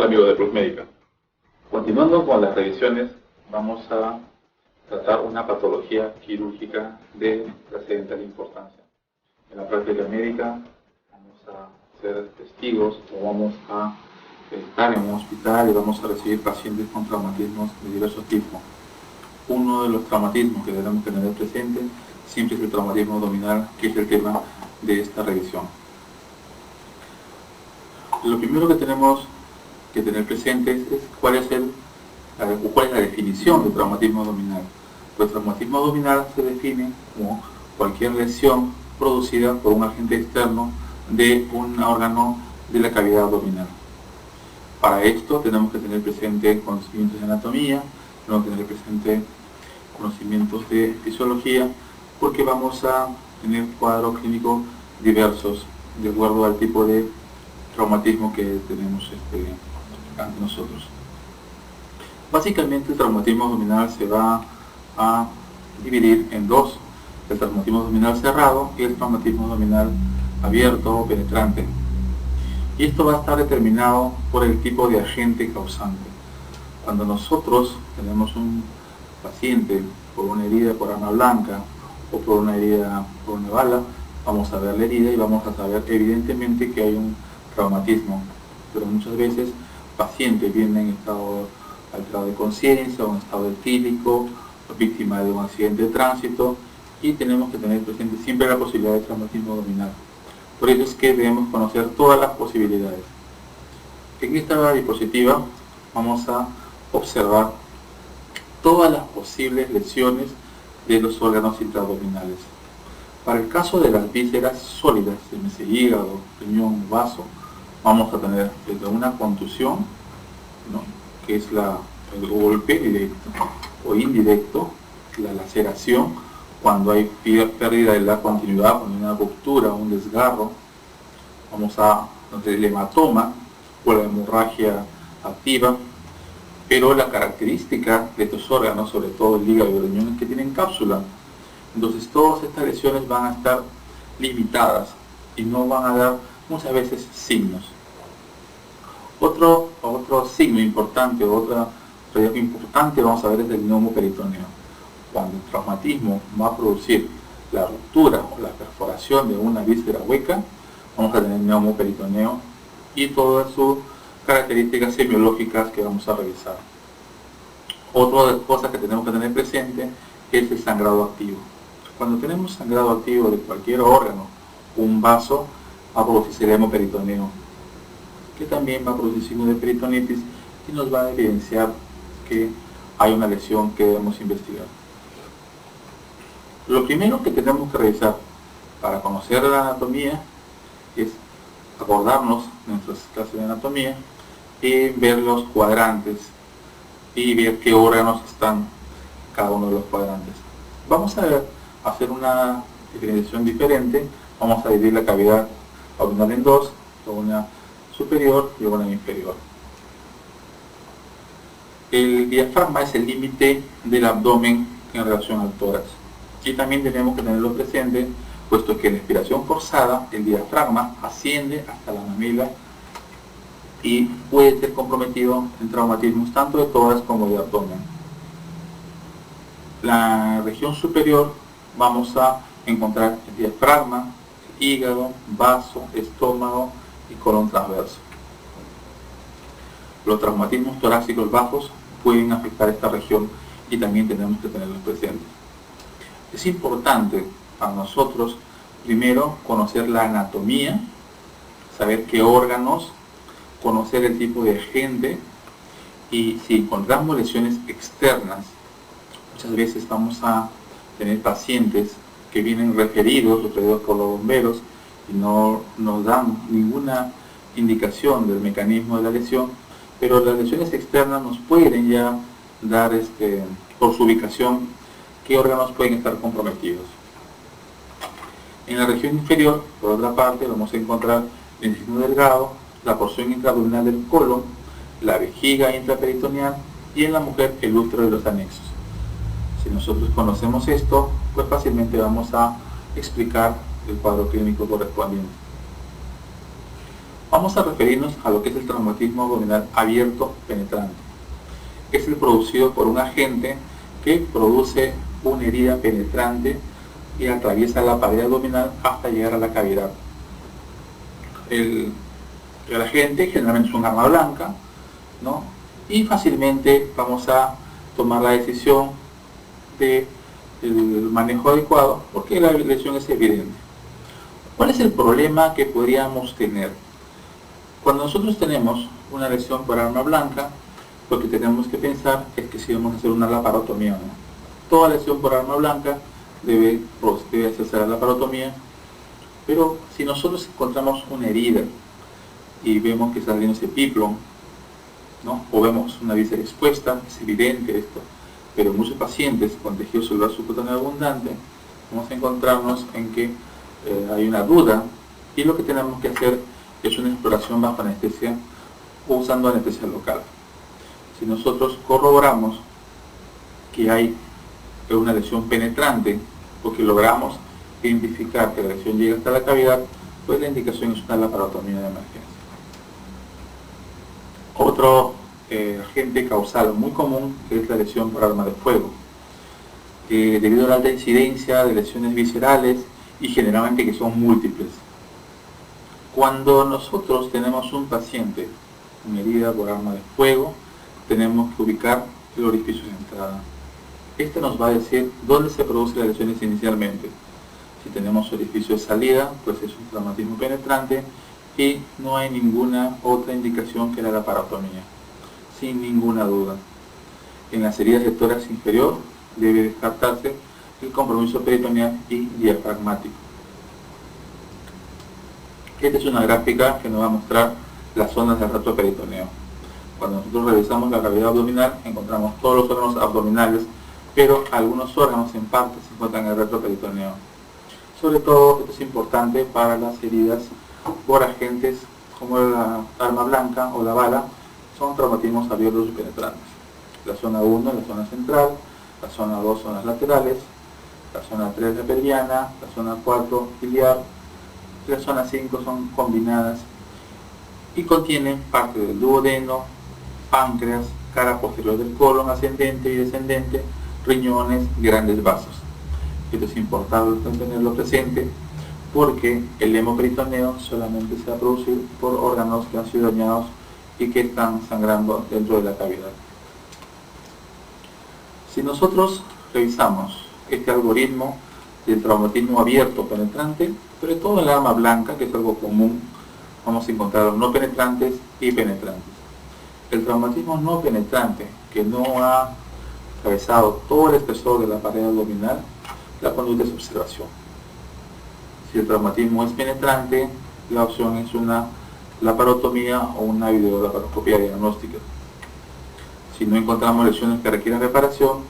amigos de Plus Médica? Continuando con las revisiones, vamos a tratar una patología quirúrgica de trascendental importancia. En la práctica médica vamos a ser testigos o vamos a estar en un hospital y vamos a recibir pacientes con traumatismos de diversos tipos. Uno de los traumatismos que debemos tener presente siempre es el traumatismo abdominal, que es el tema de esta revisión. Lo primero que tenemos que tener presente es cuál es la definición del traumatismo abdominal. El traumatismo abdominal se define como cualquier lesión producida por un agente externo de un órgano de la cavidad abdominal. Para esto tenemos que tener presente conocimientos de anatomía, tenemos que tener presente conocimientos de fisiología, porque vamos a tener cuadros clínicos diversos de acuerdo al tipo de traumatismo que tenemos ante nosotros. Básicamente el traumatismo abdominal se va a dividir en dos: el traumatismo abdominal cerrado y el traumatismo abdominal abierto o penetrante. Y esto va a estar determinado por el tipo de agente causante. Cuando nosotros tenemos un paciente por una herida por arma blanca o por una herida por una bala, vamos a ver la herida y vamos a saber evidentemente que hay un traumatismo. Pero muchas veces pacientes vienen en estado alterado de conciencia o en estado etílico, víctima de un accidente de tránsito, y tenemos que tener presente siempre la posibilidad de traumatismo abdominal. Por eso es que debemos conocer todas las posibilidades. En esta diapositiva vamos a observar todas las posibles lesiones de los órganos intraabdominales. Para el caso de las vísceras sólidas, llámese hígado, riñón, vaso, vamos a tener desde una contusión, ¿no?, que es el golpe directo o indirecto, la laceración, cuando hay pérdida de la continuidad, cuando hay una ruptura, un desgarro, vamos a tener el hematoma o la hemorragia activa. Pero la característica de estos órganos, sobre todo el hígado y el riñón, es que tienen cápsula. Entonces todas estas lesiones van a estar limitadas y no van a dar muchas veces signos. Otro signo importante, otra radiografía importante vamos a ver es el neumoperitoneo. Cuando el traumatismo va a producir la ruptura o la perforación de una víscera hueca, vamos a tener neumoperitoneo y todas sus características semiológicas que vamos a revisar. Otra cosa que tenemos que tener presente es el sangrado activo. Cuando tenemos sangrado activo de cualquier órgano, un vaso, va a producirse el hemoperitoneo, que también va a producir signos de peritonitis y nos va a evidenciar que hay una lesión que debemos investigar. Lo primero que tenemos que revisar para conocer la anatomía es acordarnos de nuestras clases de anatomía y ver los cuadrantes y ver qué órganos están en cada uno de los cuadrantes. Vamos a hacer una diferenciación diferente. Vamos a dividir la cavidad abdominal en dos, una superior y una inferior. El diafragma es el límite del abdomen en relación al tórax. Y también tenemos que tenerlo presente, puesto que en expiración forzada el diafragma asciende hasta la mamila y puede ser comprometido en traumatismos tanto de tórax como de abdomen. La región superior vamos a encontrar el diafragma, hígado, vaso, estómago y colon transverso. Los traumatismos torácicos bajos pueden afectar esta región y también tenemos que tenerlos presentes. Es importante para nosotros primero conocer la anatomía, saber qué órganos, conocer el tipo de agente, y si encontramos lesiones externas, muchas veces vamos a tener pacientes que vienen referidos por los bomberos y no nos dan ninguna indicación del mecanismo de la lesión, pero las lesiones externas nos pueden ya dar por su ubicación qué órganos pueden estar comprometidos. En la región inferior, por otra parte, vamos a encontrar el intestino delgado, la porción intraabdominal del colon, la vejiga intraperitoneal y en la mujer el útero y los anexos. Si nosotros conocemos esto, pues fácilmente vamos a explicar el cuadro clínico correspondiente. Vamos a referirnos a lo que es el traumatismo abdominal abierto penetrante. Es el producido por un agente que produce una herida penetrante y atraviesa la pared abdominal hasta llegar a la cavidad. El agente generalmente es un arma blanca, ¿no? Y fácilmente vamos a tomar la decisión del manejo adecuado porque la lesión es evidente. ¿Cuál es el problema que podríamos tener? Cuando nosotros tenemos una lesión por arma blanca, lo que tenemos que pensar es que si vamos a hacer una laparotomía o no. Toda lesión por arma blanca debe hacerse la laparotomía, pero si nosotros encontramos una herida y vemos que está saliendo ese piplo, ¿no? O vemos una víscera expuesta, es evidente esto, pero muchos pacientes con tejido celular subcutáneo abundante vamos a encontrarnos en que hay una duda y lo que tenemos que hacer es una exploración bajo anestesia o usando anestesia local. Si nosotros corroboramos que hay una lesión penetrante o que logramos identificar que la lesión llega hasta la cavidad, pues la indicación es una laparotomía de emergencia. Otro agente causal muy común es la lesión por arma de fuego. Debido a la alta incidencia de lesiones viscerales y generalmente que son múltiples. Cuando nosotros tenemos un paciente con herida por arma de fuego, tenemos que ubicar el orificio de entrada. Este nos va a decir dónde se producen las lesiones inicialmente. Si tenemos orificio de salida, pues es un traumatismo penetrante y no hay ninguna otra indicación que la laparotomía, sin ninguna duda. En las heridas de tórax inferior debe descartarse el compromiso peritoneal y diafragmático. Esta es una gráfica que nos va a mostrar las zonas del retroperitoneo. Cuando nosotros revisamos la cavidad abdominal, encontramos todos los órganos abdominales, pero algunos órganos en parte se encuentran en el retroperitoneo. Sobre todo, esto es importante para las heridas por agentes como la arma blanca o la bala, son traumatismos abiertos y penetrantes. La zona 1 es la zona central, la zona 2 son las laterales, la zona 3 la pelviana, la zona 4 iliar, y la zona 5 son combinadas y contienen parte del duodeno, páncreas, cara posterior del colon ascendente y descendente, riñones, grandes vasos. Esto es importante tenerlo presente porque el hemoperitoneo solamente se va a producir por órganos que han sido dañados y que están sangrando dentro de la cavidad. Si nosotros revisamos este algoritmo del traumatismo abierto penetrante, sobre todo en la arma blanca, que es algo común, vamos a encontrar los no penetrantes y penetrantes. El traumatismo no penetrante, que no ha atravesado todo el espesor de la pared abdominal, la conducta es observación. Si el traumatismo es penetrante, la opción es una laparotomía o una videolaparoscopía diagnóstica. Si no encontramos lesiones que requieran reparación,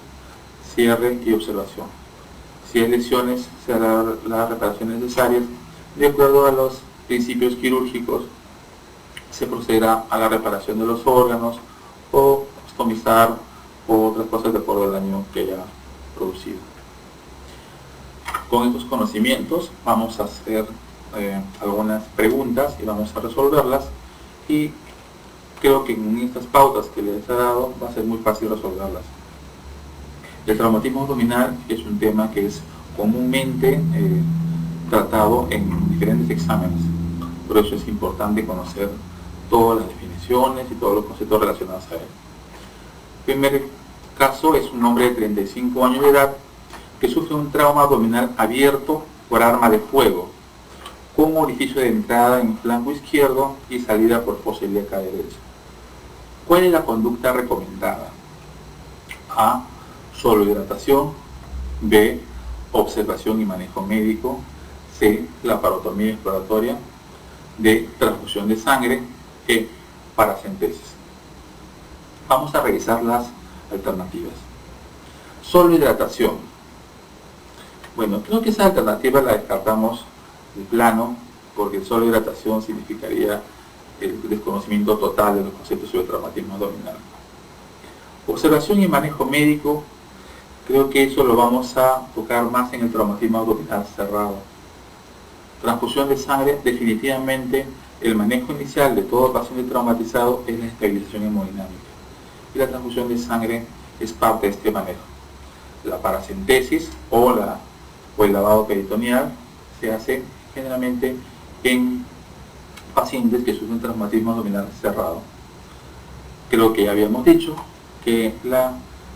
cierre y observación. Si hay lesiones, se hará las reparaciones necesarias. De acuerdo a los principios quirúrgicos, se procederá a la reparación de los órganos o ostomizar o otras cosas de acuerdo al daño que haya producido. Con estos conocimientos vamos a hacer algunas preguntas y vamos a resolverlas, y creo que en estas pautas que les he dado va a ser muy fácil resolverlas. El traumatismo abdominal es un tema que es comúnmente tratado en diferentes exámenes, por eso es importante conocer todas las definiciones y todos los conceptos relacionados a él. El primer caso es un hombre de 35 años de edad que sufre un trauma abdominal abierto por arma de fuego, con orificio de entrada en flanco izquierdo y salida por fosa ilíaca derecha. ¿Cuál es la conducta recomendada? A. Solo hidratación. B. Observación y manejo médico. C. Laparotomía exploratoria. D. Transfusión de sangre. E. Paracentesis. Vamos a revisar las alternativas. Solo hidratación. Bueno, creo que esa alternativa la descartamos de plano, porque solo hidratación significaría el desconocimiento total de los conceptos sobre traumatismo abdominal. Observación y manejo médico, creo que eso lo vamos a tocar más en el traumatismo abdominal cerrado. Transfusión de sangre definitivamente El manejo inicial de todo paciente traumatizado es la estabilización hemodinámica y la transfusión de sangre es parte de este manejo. La paracentesis o el lavado peritoneal se hace generalmente en pacientes que sufren traumatismo abdominal cerrado. Creo que ya habíamos dicho que la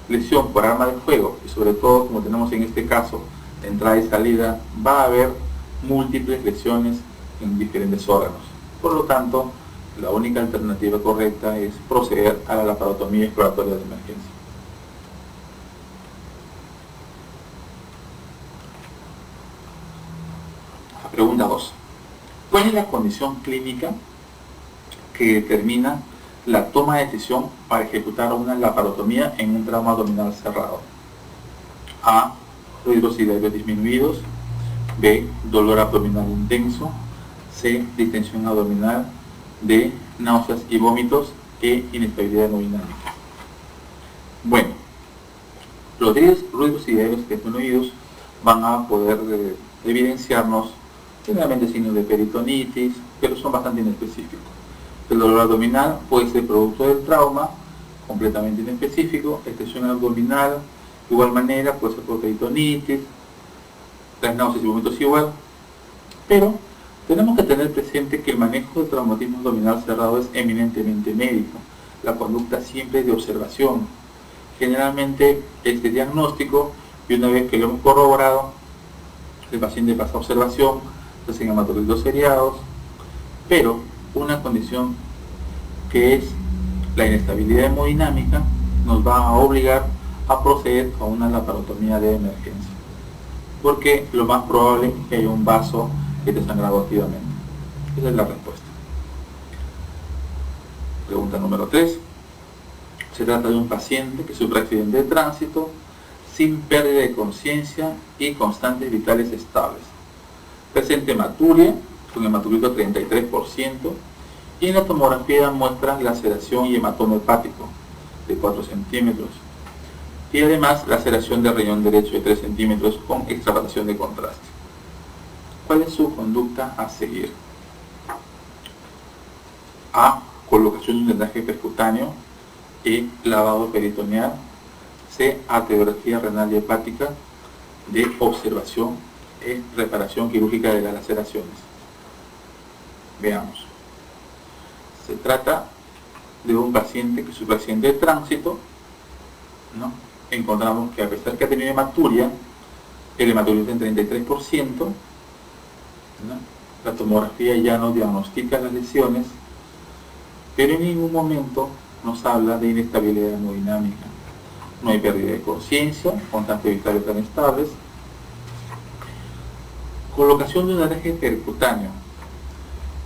lesión por arma de fuego, y sobre todo como tenemos en este caso de entrada y salida, va a haber múltiples lesiones en diferentes órganos. Por lo tanto, la única alternativa correcta es proceder a la laparotomía exploratoria de emergencia. Pregunta 2. ¿Cuál es la condición clínica que determina la toma de decisión para ejecutar una laparotomía en un trauma abdominal cerrado? A. Ruidos hidráulicos disminuidos. B. Dolor abdominal intenso. C. Distensión abdominal. D. Náuseas y vómitos. E. Inestabilidad hemodinámica. Bueno, los ruidos hidráulicos disminuidos van a poder evidenciarnos generalmente signos de peritonitis, pero son bastante inespecíficos. El dolor abdominal puede ser producto del trauma, completamente inespecífico. Extensión abdominal, de igual manera, puede ser por peritonitis. Las náuseas y vómitos igual. Pero tenemos que tener presente que el manejo del traumatismo abdominal cerrado es eminentemente médico. La conducta siempre es de observación. Generalmente este diagnóstico, y una vez que lo hemos corroborado, el paciente pasa a observación, se hacen hematocitos seriados, pero una condición que es la inestabilidad hemodinámica nos va a obligar a proceder a una laparotomía de emergencia, porque lo más probable es que haya un vaso que esté sangrado activamente. Esa es la respuesta. Pregunta número 3. Se trata de un paciente que sufre accidente de tránsito sin pérdida de conciencia y constantes vitales estables. Presente hematuria, con hematocrito 33%, y en la tomografía muestra laceración y hematoma hepático de 4 centímetros, y además laceración del riñón derecho de 3 centímetros con extravasación de contraste. ¿Cuál es su conducta a seguir? A. Colocación de un vendaje percutáneo. E. Lavado peritoneal. C. Arteriografía renal y hepática. D. Observación e reparación quirúrgica de las laceraciones. Veamos. Se trata de un paciente que sufre accidente de tránsito, ¿no? Encontramos que a pesar que ha tenido hematuria, el hematuria está en 33%, ¿no? La tomografía ya no diagnostica las lesiones, pero en ningún momento nos habla de inestabilidad hemodinámica. No hay pérdida de conciencia, constantes vitales tan estables. Colocación de un drenaje percutáneo.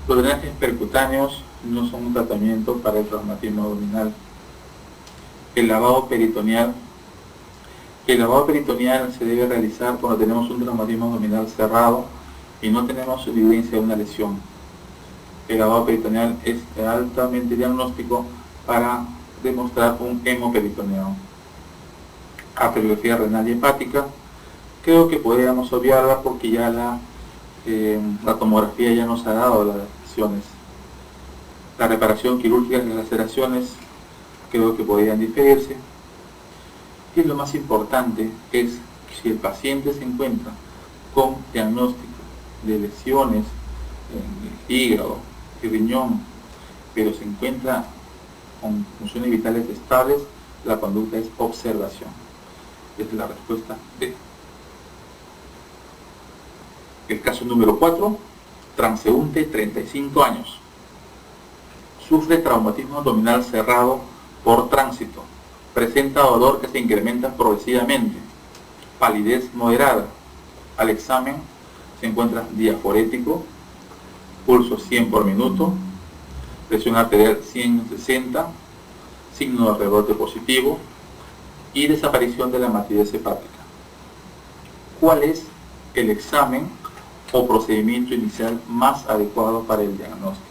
Los drenajes percutáneos no son un tratamiento para el traumatismo abdominal. El lavado peritoneal se debe realizar cuando tenemos un traumatismo abdominal cerrado y no tenemos evidencia de una lesión. El lavado peritoneal es altamente diagnóstico para demostrar un hemoperitoneo. Arteriografía renal y hepática, creo que podríamos obviarla porque ya la tomografía ya nos ha dado las lesiones. La reparación quirúrgica de las laceraciones creo que podrían diferirse. Y lo más importante es que si el paciente se encuentra con diagnóstico de lesiones en el hígado y riñón, pero se encuentra con funciones vitales estables, la conducta es observación. Esa es la respuesta D. El caso número 4, transeúnte, 35 años. Sufre traumatismo abdominal cerrado por tránsito. Presenta dolor que se incrementa progresivamente. Palidez moderada. Al examen se encuentra diaforético, pulso 100 por minuto, presión arterial 160, signo de rebote positivo y desaparición de la matidez hepática. ¿Cuál es el examen o procedimiento inicial más adecuado para el diagnóstico?